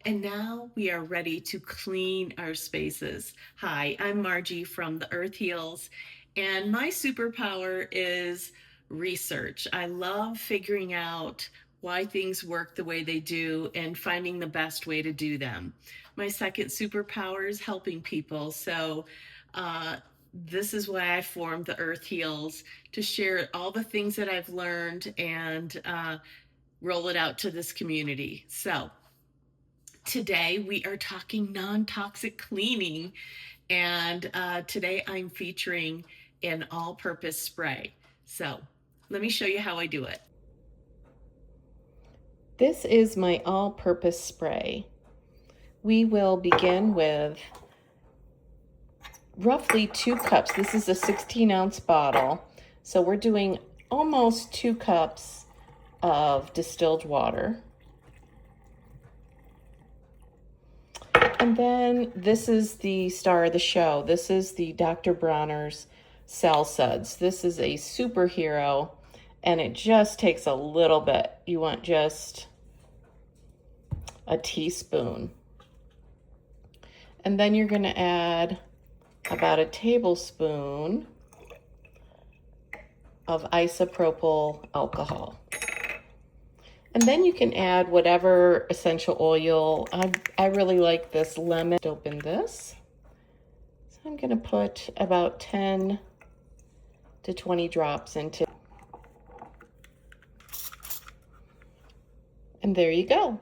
And now we are ready to clean our spaces. Hi, I'm Margie from the Earth Heals, and my superpower is research. I love figuring out why things work the way they do and finding the best way to do them. My second superpower is helping people. Uh, this is why I formed the Earth Heals, to share all the things that I've learned and roll it out to this community. So, today we are talking non-toxic cleaning, and today I'm featuring an all-purpose spray. So let me show you how I do it. This is my all-purpose spray. We will begin with roughly 2 cups. This is a 16-ounce bottle, so we're doing almost 2 cups of distilled water. And then this is the star of the show. This is the Dr. Bronner's Cell Suds. This is a superhero, and it just takes a little bit. You want just a teaspoon. And then you're going to add about a tablespoon of isopropyl alcohol. And then you can add whatever essential oil. I really like this lemon. Open this. So I'm going to put about 10 to 20 drops into. And there you go.